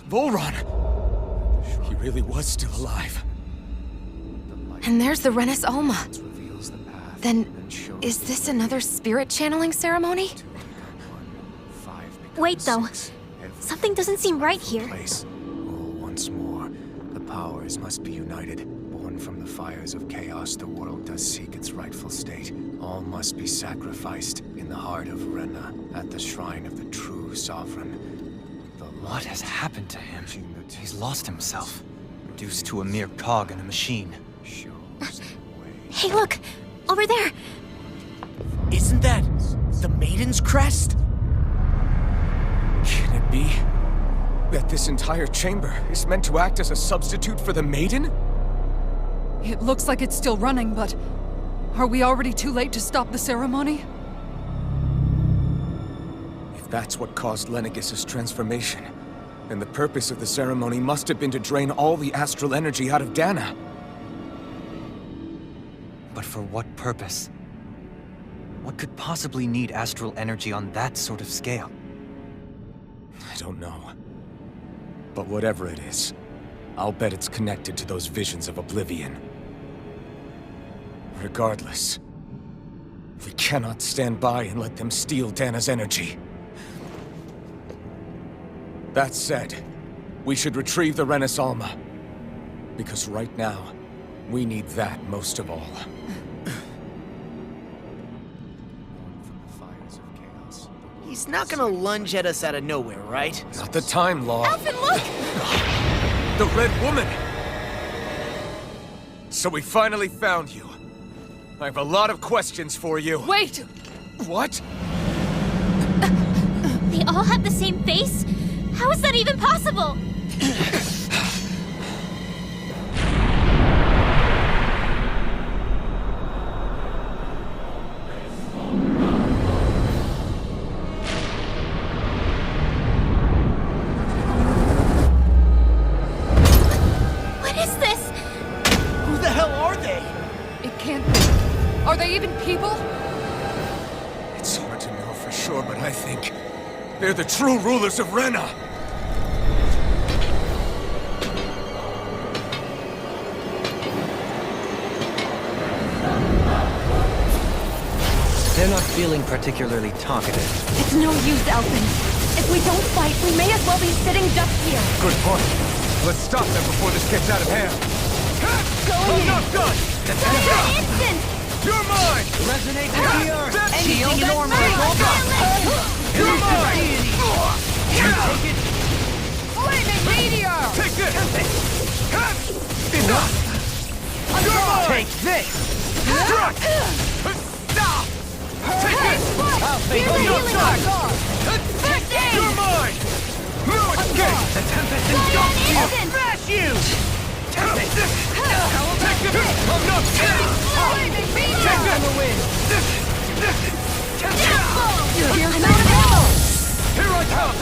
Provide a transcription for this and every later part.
Volron! He really was still alive. And there's the Renis Alma. Then, is this another spirit channeling ceremony? Wait, though. Something doesn't seem right here. Once more, the powers must be united. Born from the fires of chaos, the world does seek its rightful state. All must be sacrificed in the heart of Rena, at the shrine of the true sovereign. What has happened to him? He's lost himself, reduced to a mere cog in a machine. Hey, look! Over there! Isn't that the Maiden's crest? Can it be that this entire chamber is meant to act as a substitute for the Maiden? It looks like it's still running, but are we already too late to stop the ceremony? If that's what caused Lenegis' transformation, then the purpose of the ceremony must have been to drain all the astral energy out of Dana. But for what purpose? What could possibly need astral energy on that sort of scale? I don't know. But whatever it is, I'll bet it's connected to those visions of oblivion. Regardless, we cannot stand by and let them steal Dana's energy. That said, we should retrieve the Renis Alma. Because right now, we need that most of all. He's not gonna lunge at us out of nowhere, right? Not the time, Law. Alvin, look! The Red Woman! So we finally found you. I have a lot of questions for you. Wait! What? They all have the same face? How is that even possible? What is this? Who the hell are they? It can't be. Are they even people? It's hard to know for sure, but I think they're the true rulers of Rena. They're not feeling particularly talkative. It's no use, Alvin. If we don't fight, we may as well be sitting just here. Good point. Let's stop them before this gets out of hand. I'm not done! Instant! You're mine! Resonate with the earth! Shield and annihilate! You're mine! Take it! Flaming meteor! Take this! Enough! You're mine! Take this! Stop! Take this! I'll face I'm you! not done! First aid! You're mine! No escape! The Tempest engulfs you! Instant! Smash you! Take this! I'm not done! Flaming meteor! Take this! The wind! Here's another ball! Here I come!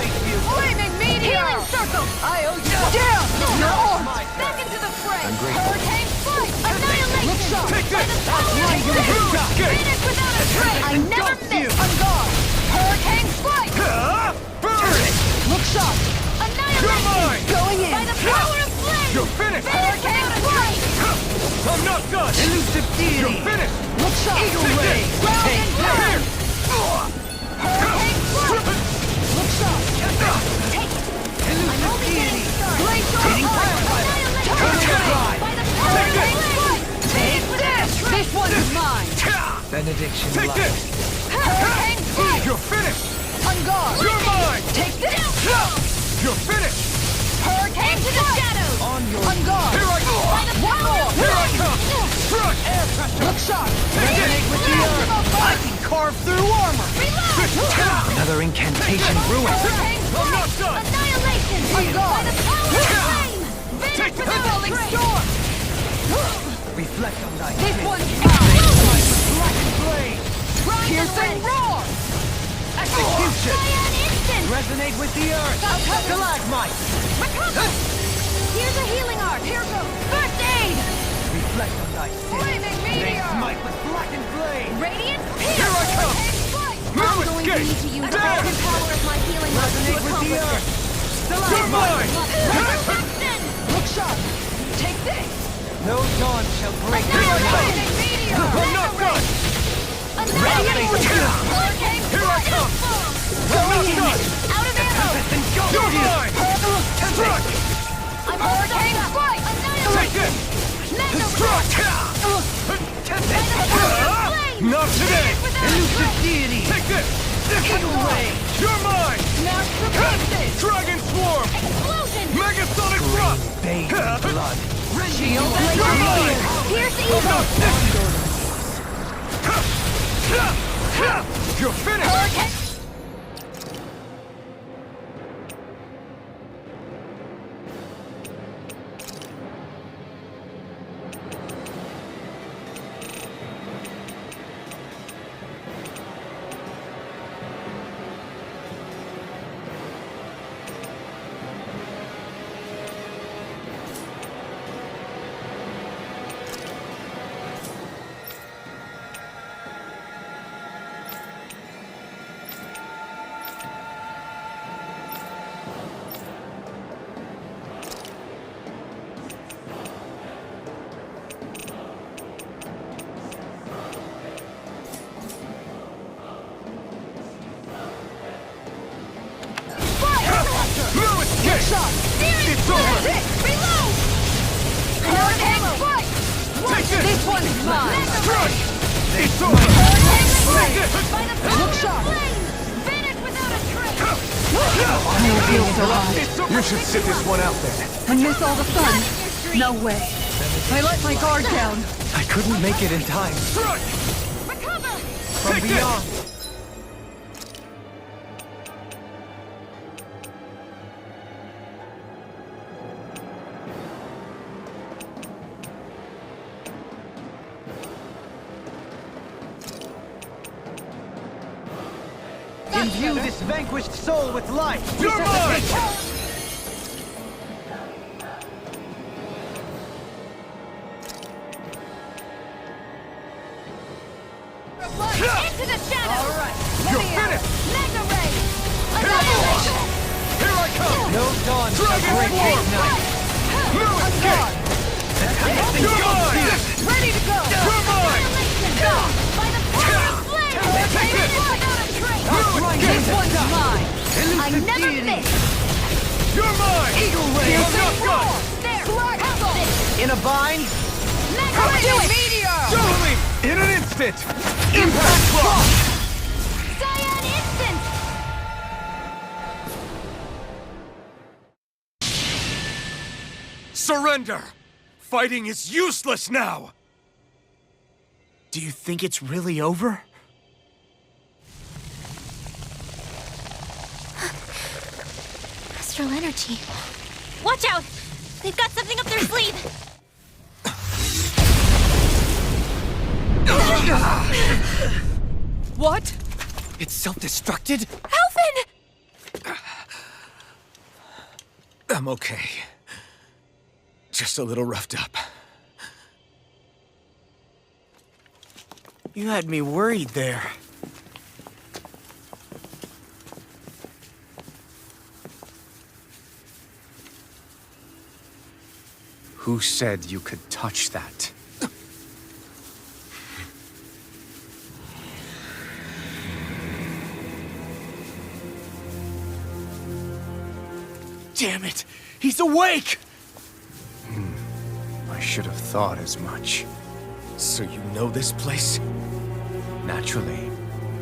Flaming meteor! Healing circle! I owe you down! No! Back into the fray! I'm grateful. Hurricane flight! Annihilation! Take this! Finish without a trace! I never miss! On guard! Hurricane flight! Burn it! Look sharp! You're mine! Going in! By the power of flame! You're finished! Hurricane flight! I'm not done! Elusive deity! You're finished! Look sharp! Eagle ray! Ground Take and this! ground! Hurricane flight! Look sharp! I'm only getting started! Glacial fire! Annihilation! By the power of Hurricane flame! flight! Finish without a trace! This one is mine! Benediction Take light. this! Hurricane flight! You're finished! On guard! You're mine! Take this! You're finished! Hurricane Into the flight! shadows! On your On guard! Here I go! One more! Here I come! Struck! Look sharp! resonate with the earth! I can carve through armor! Another incantation ruined! Hurricane I'm not done! Annihilation! On guard! By the power of flame! Take Finish this! without a Falling trace! storm! Reflect on thy This sin. one's mine! Black blade! Piercing roar! Execution! Cyan instant! Resonate with the earth! Stalagmite! Here's a healing art. Here goes. First aid. Reflect on thy sin. Flaming meteor. Smite with blackened blade. Radiant. Here I come! I'm going to need to use the broken power of my healing art to Resonate with the accomplish earth. this. You're mine! Protection. Look sharp! Take this! No dawn shall break Another this night. flaming meteor. I'm not done! Another hurricane. Here I come! I'm not done! Out of ammo. You're mine! Struck! I'm hurricane strike. Take this! Struck! Not today! Elusive deity. Take this! Eagle ray. You're mine! Smash the bases. Dragon Swarm! Explosion. Megasonic Thrust! Bathe in blood. Shield You're mine! Pierce evil. You're finished! Hurricane. No escape! It's over! Reload. Hurricane strike. Take this! This one is mine! Strike! It's over! Hurricane Take strike. this! By the power Look of sharp. flame. Finish without a trace. You feel so high. It's over! You should sit this one out then. And miss all the fun? No way. I let my guard down. I couldn't make it in time. Strike! Recover. From Take beyond. Imbue this vanquished soul with life. You're mine! Into the shadows. You're finished! Mega ray. Annihilation. Here I come! No dawn shall Dragon break Swarm! this night. No escape! You're mine! Ready to go. You're mine! By the power of flame. Take this! Without a trace. No This escape! one's mine! I Elusive never deity. miss. You're mine! Eagle ray. I'm not done! There. Have this. In a bind. Mega ray. Meteor. Totally! In an instant! Impact Block! Cyan instant. Surrender! Fighting is useless now! Do you think it's really over? Astral energy. Watch out! They've got something up their sleeve. What? It's self-destructed? Alvin! I'm okay. Just a little roughed up. You had me worried there. Who said you could touch that? Damn it! He's awake! I should have thought as much. So you know this place? Naturally,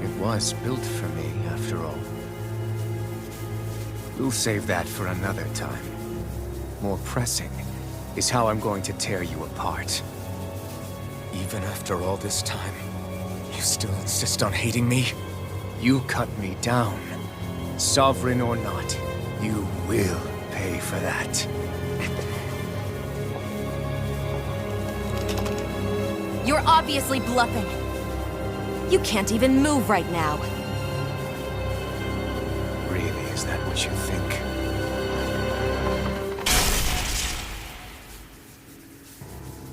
it was built for me, after all. We'll save that for another time. More pressing is how I'm going to tear you apart. Even after all this time, you still insist on hating me? You cut me down. Sovereign or not, you will pay for that. You're obviously bluffing. You can't even move right now. Really, is that what you think?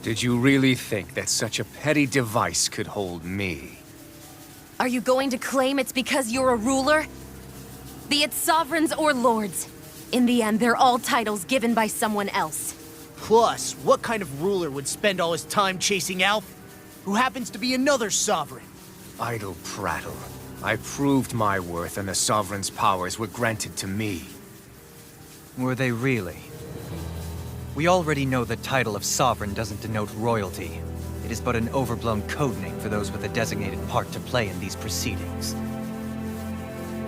Did you really think that such a petty device could hold me? Are you going to claim it's because you're a ruler? Be it sovereigns or lords. In the end, they're all titles given by someone else. Plus, what kind of ruler would spend all his time chasing Alf, who happens to be another sovereign? Idle prattle. I proved my worth and the Sovereign's powers were granted to me. Were they really? We already know the title of Sovereign doesn't denote royalty. It is but an overblown codename for those with a designated part to play in these proceedings.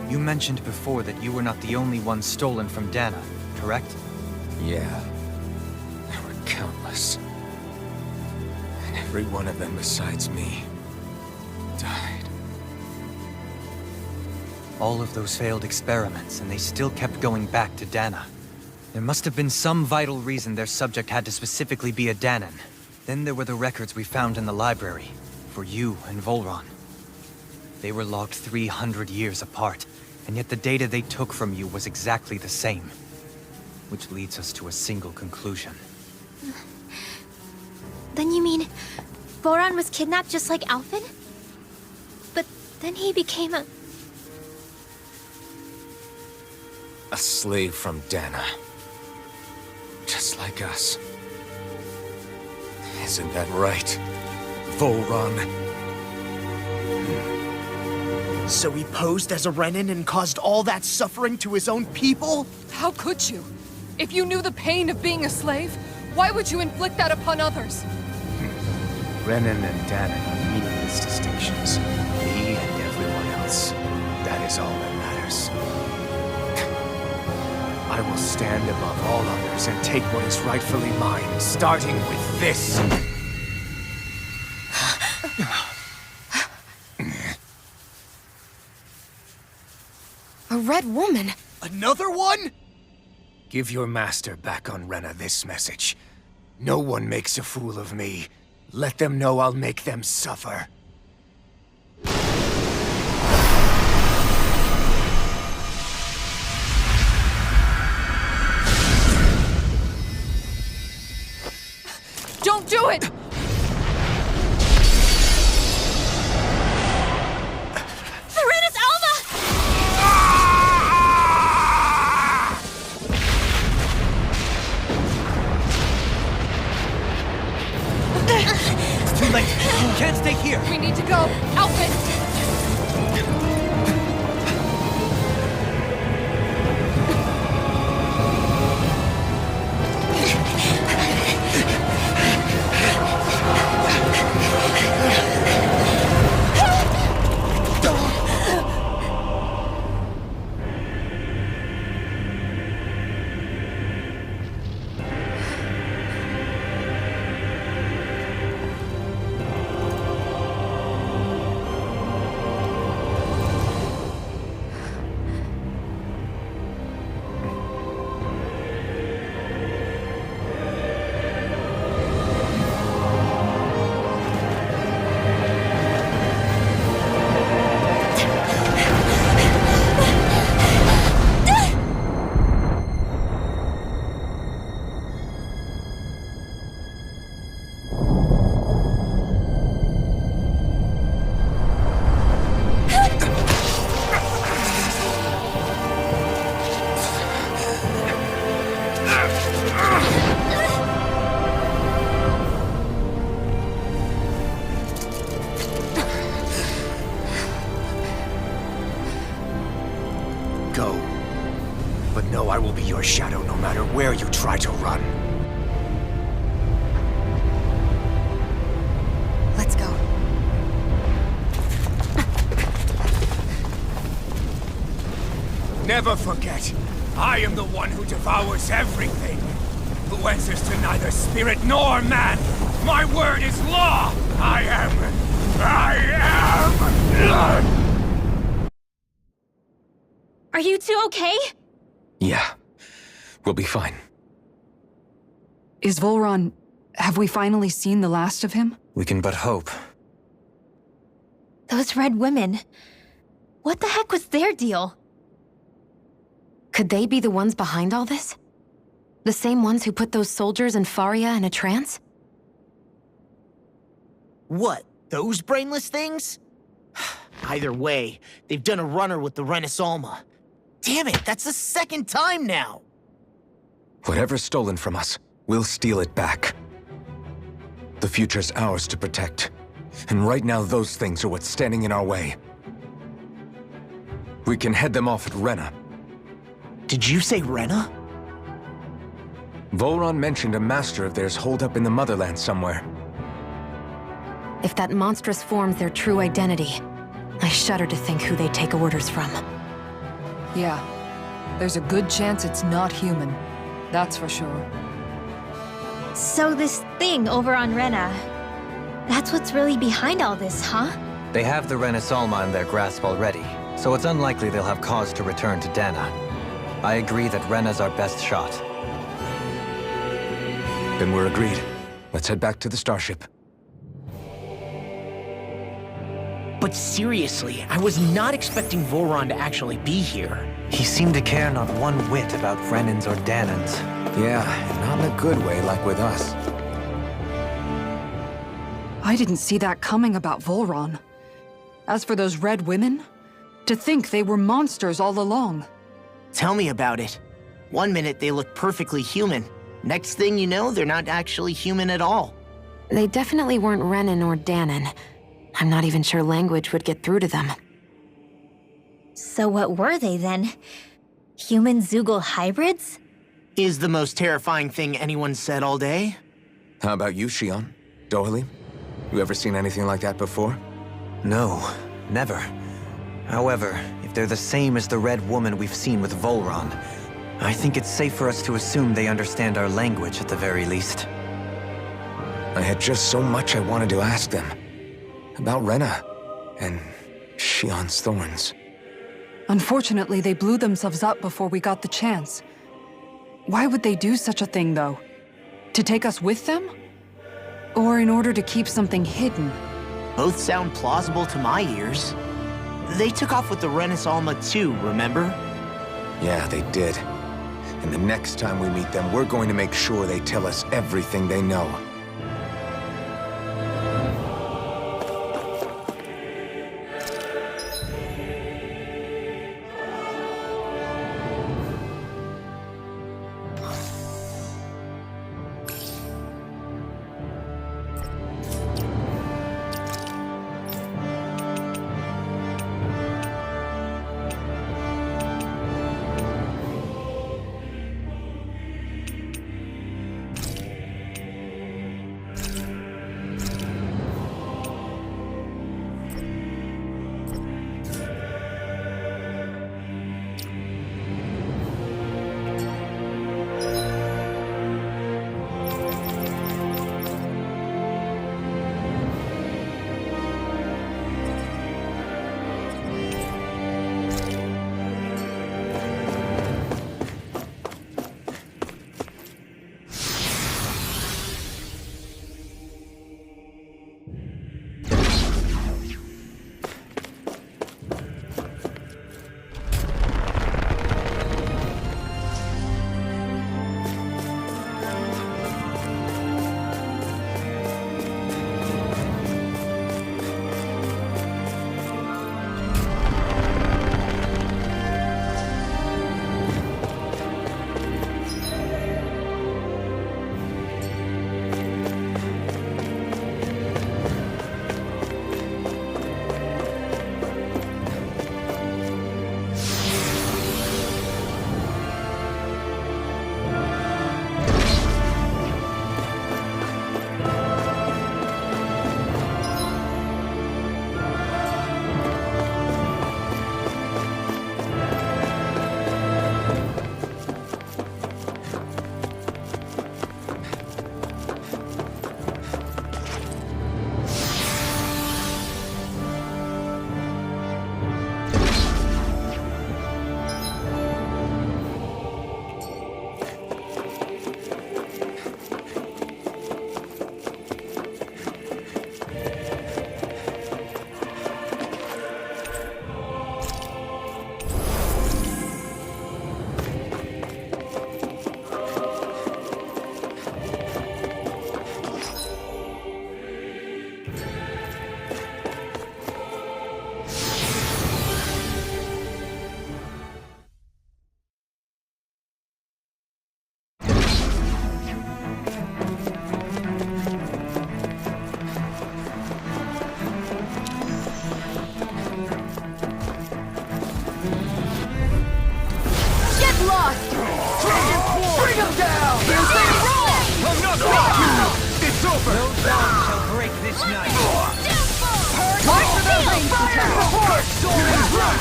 You mentioned before that you were not the only one stolen from Dana, correct? Yeah. There were countless. And every one of them besides me died. All of those failed experiments, and they still kept going back to Dana. There must have been some vital reason their subject had to specifically be a Danan. Then there were the records we found in the library, for you and Volron. They were logged 300 years apart, and yet the data they took from you was exactly the same. Which leads us to a single conclusion. Then you mean Boran was kidnapped just like Alphen? But then he became a... A slave from Dana. Just like us. Isn't that right, Volron? So he posed as a Renan and caused all that suffering to his own people? How could you? If you knew the pain of being a slave, why would you inflict that upon others? Renan and Danan are meaningless distinctions. Me and everyone else. That is all that matters. I will stand above all others and take what is rightfully mine, starting with this. A red woman? Another one? Give your master back on Renna this message. No one makes a fool of me. Let them know I'll make them suffer. Don't do it! Serenus Alma! It's too late! You can't stay here! We need to go! Alphen! Go. But know I will be your shadow no matter where you try to run. Let's go. Never forget, I am the one who devours everything. Who answers to neither spirit nor man. My word is law. I am... Are you two okay? Yeah. We'll be fine. Is Volron... have we finally seen the last of him? We can but hope. Those red women. What the heck was their deal? Could they be the ones behind all this? The same ones who put those soldiers in Faria in a trance? What, those brainless things? Either way, they've done a runner with the Renaissance. Damn it, that's the second time now! Whatever's stolen from us, we'll steal it back. The future's ours to protect. And right now, those things are what's standing in our way. We can head them off at Rena. Did you say Rena? Volron mentioned a master of theirs holed up in the motherland somewhere. If that monstrous form's their true identity, I shudder to think who they take orders from. Yeah. There's a good chance it's not human. That's for sure. So this thing over on Rena, that's what's really behind all this, huh? They have the Renaissance in their grasp already, so it's unlikely they'll have cause to return to Dana. I agree that Rena's our best shot. Then we're agreed. Let's head back to the starship. But seriously, I was not expecting Voron to actually be here. He seemed to care not one whit about Renans or Danans. Yeah, not in a good way like with us. I didn't see that coming about Volron. As for those red women, to think they were monsters all along. Tell me about it. One minute they look perfectly human. Next thing you know, they're not actually human at all. They definitely weren't Renan or Danan. I'm not even sure language would get through to them. So what were they then? Human Zoogle hybrids? Is the most terrifying thing anyone said all day? How about you, Shion? Dohalim? You ever seen anything like that before? No, never. However, if they're the same as the red woman we've seen with Volron, I think it's safe for us to assume they understand our language at the very least. I had just so much I wanted to ask them. About Rena, and Shion's thorns. Unfortunately, they blew themselves up before we got the chance. Why would they do such a thing, though? To take us with them? Or in order to keep something hidden? Both sound plausible to my ears. They took off with the Renaissance too, remember? Yeah, they did. And the next time we meet them, we're going to make sure they tell us everything they know.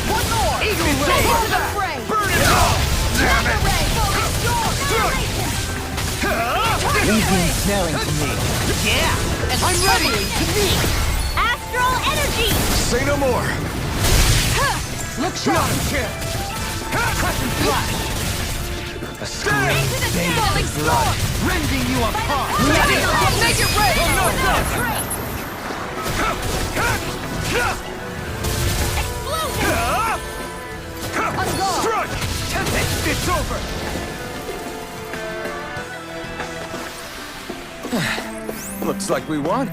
One more! Eagle Ray! Into the fray! Burn it all! Mega Ray! Easy ensnaring to me. Yeah! And I'm ready to meet! Astral energy! Say no more! Look sharp! Crushing flash! A scream Falling storm! Rending you apart! Make it rain! Explosion! Strike! Tempest! It's over! Looks like we won.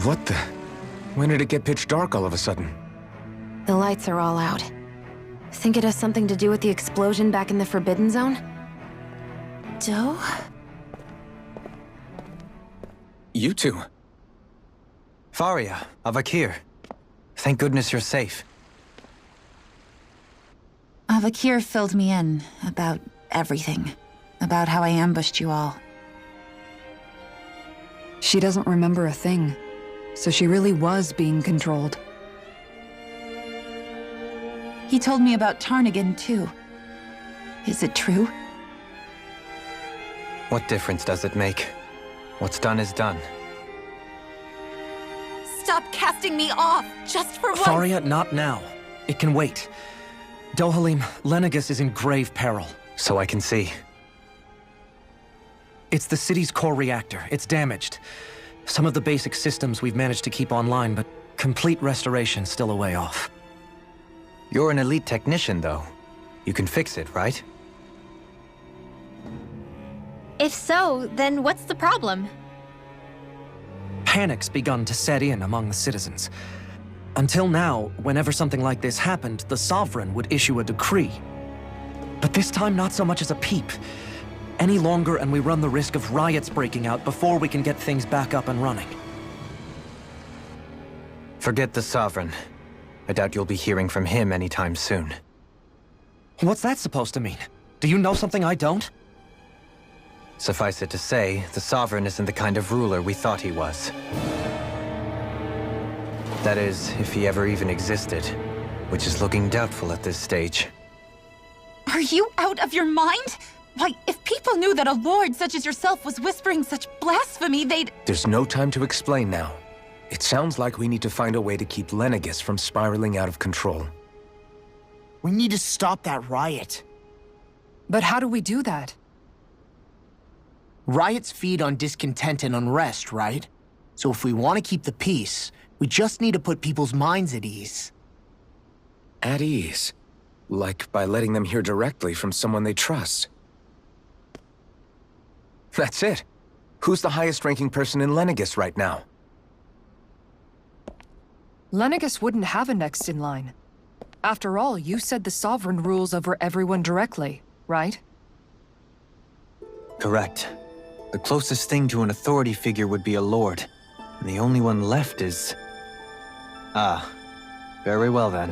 What the? When did it get pitch dark all of a sudden? The lights are all out. Think it has something to do with the explosion back in the Forbidden Zone? Doe? You two. Faria, Avakir. Thank goodness you're safe. Avakir filled me in about everything. About how I ambushed you all. She doesn't remember a thing, so she really was being controlled. He told me about Tarnigan, too. Is it true? What difference does it make? What's done is done. Stop casting me off, just for once! Faria, not now. It can wait. Dohalim, Lenegus is in grave peril. So I can see. It's the city's core reactor. It's damaged. Some of the basic systems we've managed to keep online, but complete restoration still a way off. You're an elite technician, though. You can fix it, right? If so, then what's the problem? Panic's begun to set in among the citizens. Until now, whenever something like this happened, the Sovereign would issue a decree. But this time, not so much as a peep. Any longer, and we run the risk of riots breaking out before we can get things back up and running. Forget the Sovereign. I doubt you'll be hearing from him anytime soon. What's that supposed to mean? Do you know something I don't? Suffice it to say, the Sovereign isn't the kind of ruler we thought he was. That is, if he ever even existed, which is looking doubtful at this stage. Are you out of your mind? Why, if people knew that a lord such as yourself was whispering such blasphemy, they'd— There's no time to explain now. It sounds like we need to find a way to keep Lenegus from spiraling out of control. We need to stop that riot. But how do we do that? Riots feed on discontent and unrest, right? So if we want to keep the peace, we just need to put people's minds at ease. At ease? Like by letting them hear directly from someone they trust. That's it. Who's the highest-ranking person in Lenegus right now? Lenegus wouldn't have a next in line. After all, you said the Sovereign rules over everyone directly, right? Correct. The closest thing to an authority figure would be a lord. And the only one left is... Ah. Very well then.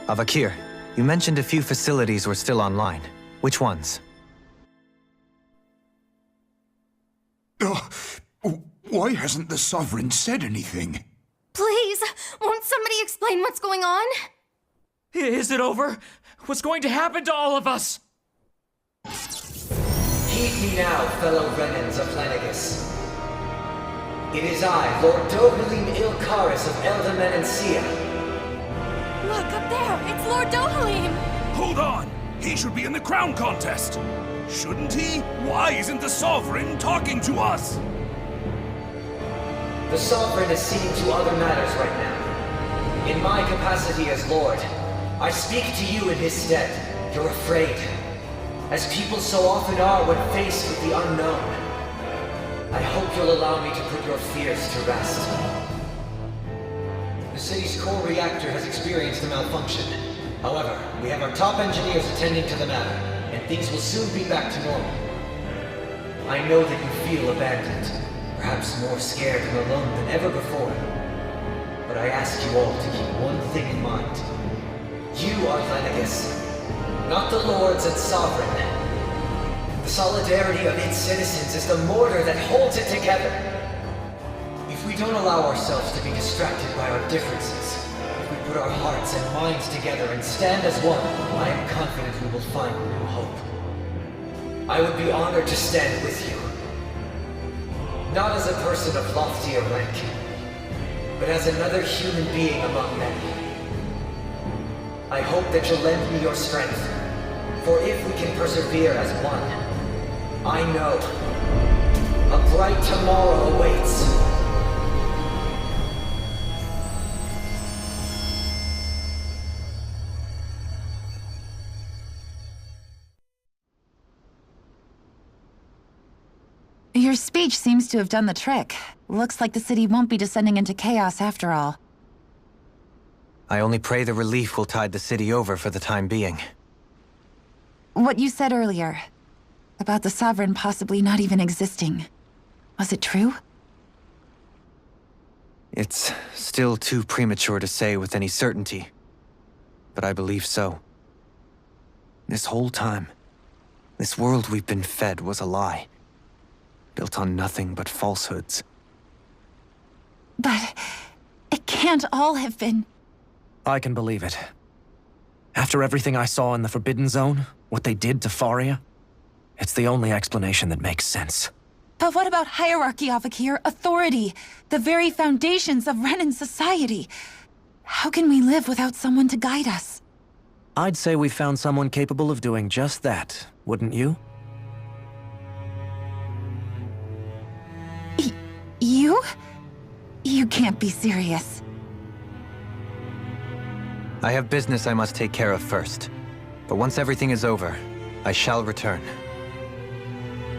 Avakir, you mentioned a few facilities were still online. Which ones? Why hasn't the Sovereign said anything? Please, won't somebody explain what's going on? Is it over? What's going to happen to all of us? Heed me now, fellow Renans of Lenegus. It is I, Lord Dohalim Ilkaris of Eldaman and Sia. Look, up there! It's Lord Dohalim! Hold on! He should be in the crown contest. Shouldn't he? Why isn't the Sovereign talking to us? The Sovereign is seeing to other matters right now. In my capacity as Lord, I speak to you in his stead. You're afraid, as people so often are when faced with the unknown. I hope you'll allow me to put your fears to rest. The city's core reactor has experienced a malfunction. However, we have our top engineers attending to the matter, and things will soon be back to normal. I know that you feel abandoned, perhaps more scared and alone than ever before. But I ask you all to keep one thing in mind. You are Lenegis, not the Lords and Sovereign. The solidarity of its citizens is the mortar that holds it together. If we don't allow ourselves to be distracted by our differences, if we put our hearts and minds together and stand as one, I am confident we will find new hope. I would be honored to stand with you. Not as a person of loftier rank, but as another human being among many. I hope that you'll lend me your strength, for if we can persevere as one, I know a bright tomorrow awaits. Your speech seems to have done the trick. Looks like the city won't be descending into chaos after all. I only pray the relief will tide the city over for the time being. What you said earlier, about the Sovereign possibly not even existing, was it true? It's still too premature to say with any certainty, but I believe so. This whole time, this world we've been fed was a lie, built on nothing but falsehoods. But it can't all have been... I can believe it. After everything I saw in the Forbidden Zone, what they did to Faria, it's the only explanation that makes sense. But what about hierarchy, Avakir? Authority? The very foundations of Renan society? How can we live without someone to guide us? I'd say we found someone capable of doing just that, wouldn't you? You? You can't be serious. I have business I must take care of first. But once everything is over, I shall return.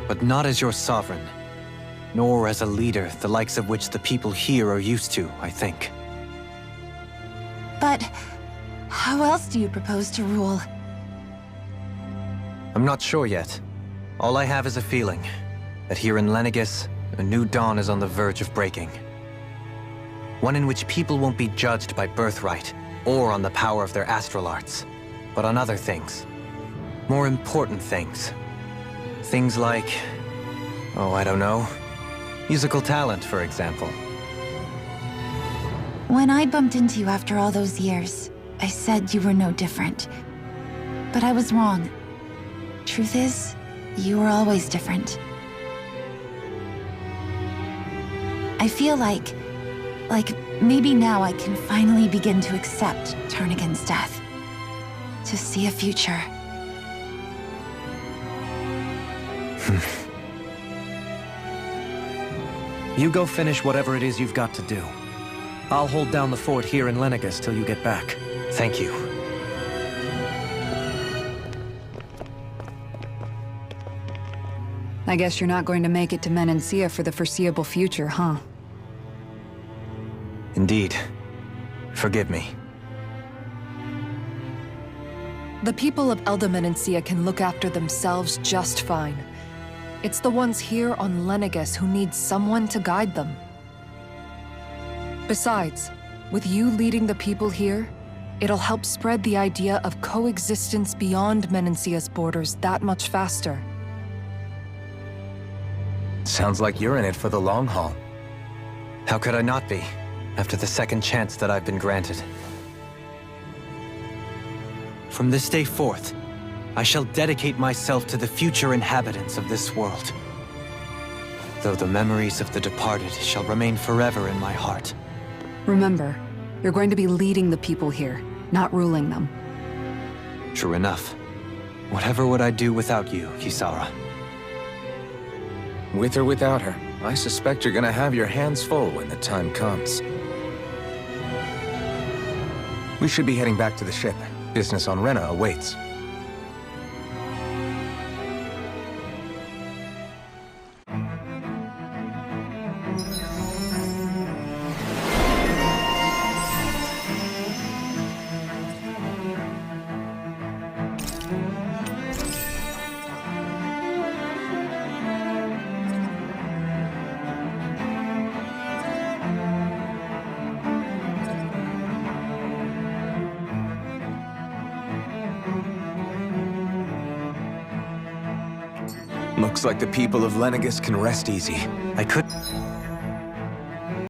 But not as your sovereign, nor as a leader the likes of which the people here are used to, I think. But how else do you propose to rule? I'm not sure yet. All I have is a feeling that here in Lenegis, a new dawn is on the verge of breaking. One in which people won't be judged by birthright or on the power of their astral arts, but on other things. More important things. Things like, oh, I don't know, musical talent, for example. When I bumped into you after all those years, I said you were no different. But I was wrong. Truth is, you were always different. I feel like maybe now I can finally begin to accept Turnagain's death. To see a future. You go finish whatever it is you've got to do. I'll hold down the fort here in Lenegis till you get back. Thank you. I guess you're not going to make it to Menancia for the foreseeable future, huh? Indeed. Forgive me. The people of Elda Menancia can look after themselves just fine. It's the ones here on Lenegis who need someone to guide them. Besides, with you leading the people here, it'll help spread the idea of coexistence beyond Menancia's borders that much faster. Sounds like you're in it for the long haul. How could I not be, after the second chance that I've been granted? From this day forth, I shall dedicate myself to the future inhabitants of this world. Though the memories of the departed shall remain forever in my heart. Remember, you're going to be leading the people here, not ruling them. True enough. Whatever would I do without you, Kisara? With or without her, I suspect you're gonna have your hands full when the time comes. We should be heading back to the ship. Business on Rena awaits. Looks like the people of Lenegus can rest easy. I could...